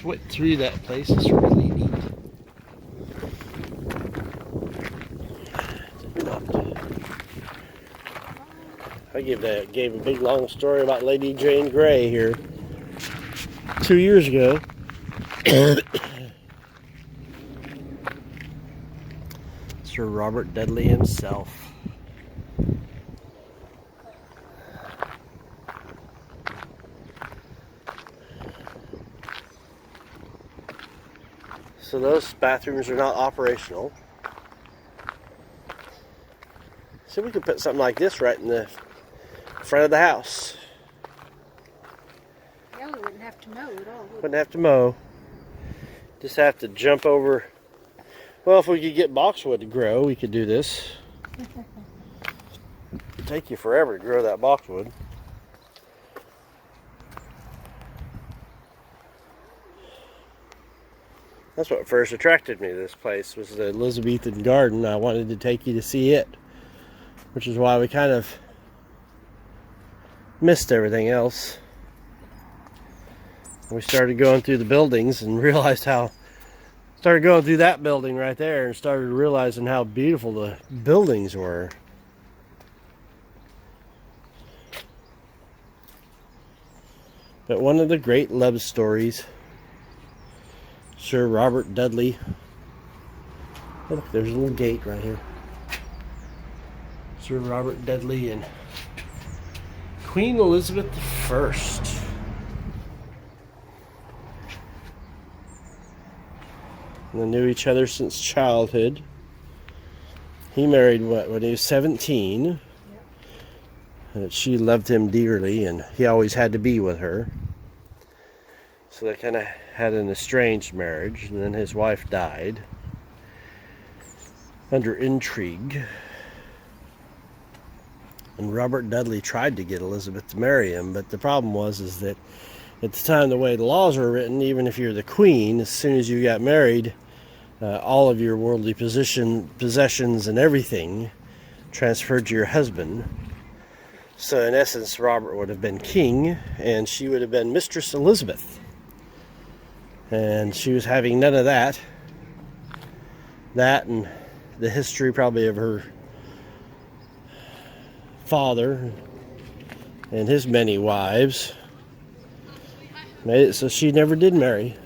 just went through that place. It's really neat. I gave a big long story about Lady Jane Grey here 2 years ago. Sir Robert Dudley himself. So those bathrooms are not operational. So we could put something like this right in the front of the house. Yeah, we wouldn't have to mow at all. Wouldn't have to mow. Just have to jump over. Well, if we could get boxwood to grow, we could do this. It'd take you forever to grow that boxwood. That's what first attracted me to this place, was the Elizabethan garden. I wanted to take you to see it, which is why we kind of missed everything else. We started going through the buildings and realized started going through that building right there and started realizing how beautiful the buildings were. But one of the great love stories, Sir Robert Dudley. Oh, look, there's a little gate right here. Sir Robert Dudley and Queen Elizabeth I. They knew each other since childhood. He married when he was 17. Yep. And she loved him dearly, and he always had to be with her. So they kind of had an estranged marriage, and then his wife died under intrigue. And Robert Dudley tried to get Elizabeth to marry him, but the problem was that at the time, the way the laws were written, even if you're the queen, as soon as you got married, all of your worldly possessions and everything transferred to your husband. So in essence, Robert would have been king, and she would have been Mistress Elizabeth. And she was having none of that. That and the history probably of her father and his many wives made it so she never did marry.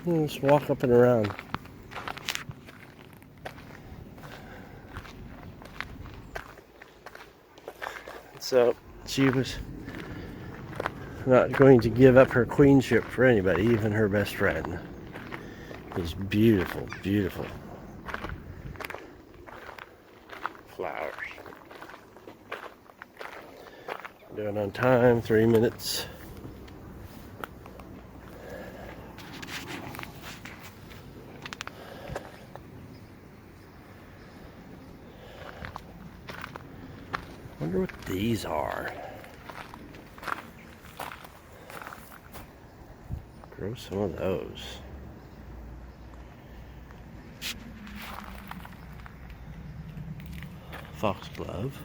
Let's walk up and around. So she was not going to give up her queenship for anybody, even her best friend. These beautiful, beautiful flowers. Doing on time, 3 minutes. Wonder what these are. Grow some of those. Foxglove.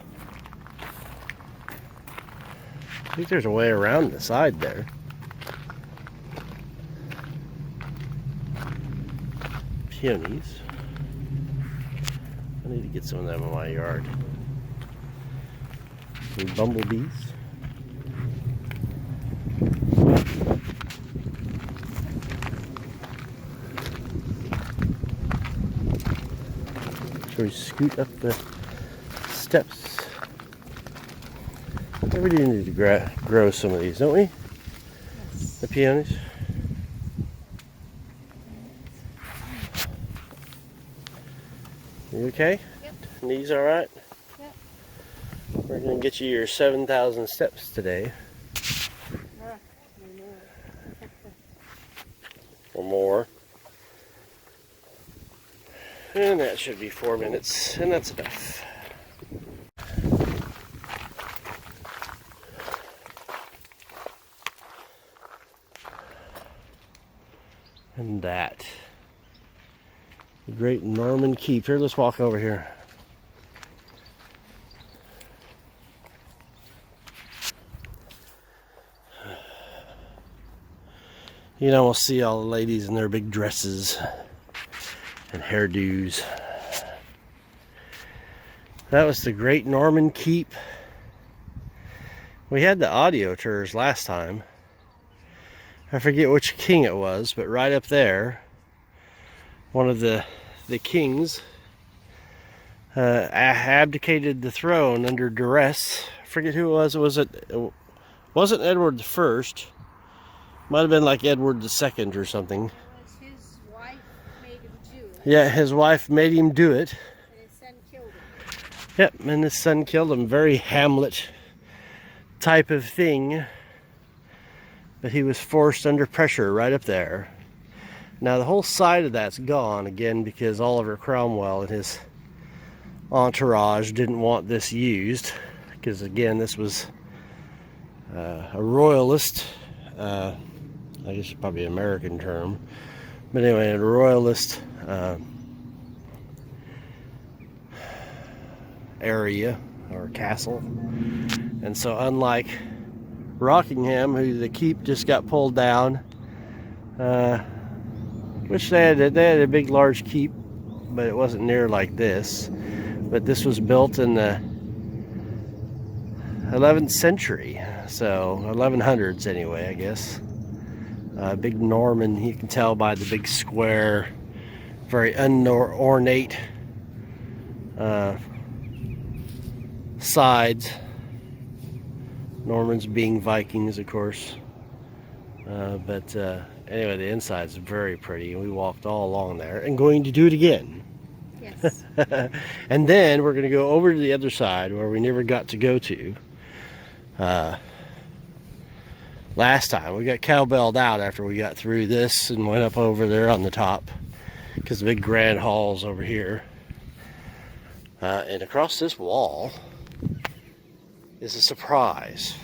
I think there's a way around the side there. Peonies. I need to get some of them in my yard. Some bumblebees. So we scoot up the steps. We do need to grow some of these, don't we? Yes. The peonies. You okay? Yep. Knees all right? Yep. We're going to get you your 7,000 steps today. Or more. And that should be 4 minutes, and that's enough. And that. The great Norman Keep. Here, let's walk over here. You can almost see all the ladies in their big dresses and hairdos. That was the Great Norman Keep. We had the audio tours last time. I forget which king it was, but right up there, one of the kings abdicated the throne under duress. I forget who it was. It wasn't Edward the First. Might have been like Edward the Second or something. It was his wife made him do it. Yeah, his wife made him do it. And his son killed him. Yep, and his son killed him. Very Hamlet type of thing. But he was forced under pressure right up there. Now the whole side of that's gone again because Oliver Cromwell and his entourage didn't want this used. Because again, this was a royalist, I guess it's probably an American term. But anyway, a royalist area or castle. And so unlike Rockingham, who the keep just got pulled down, which they had a big large keep, but it wasn't near like this. But this was built in the 11th century, so 1100s anyway, I guess. Big Norman, you can tell by the big square, very ornate sides. Normans being Vikings, of course. But anyway, the inside's very pretty, and we walked all along there and going to do it again. Yes. And then we're going to go over to the other side where we never got to go to. Last time we got cowbelled out after we got through this and went up over there on the top because the big grand hall's over here. And across this wall is a surprise.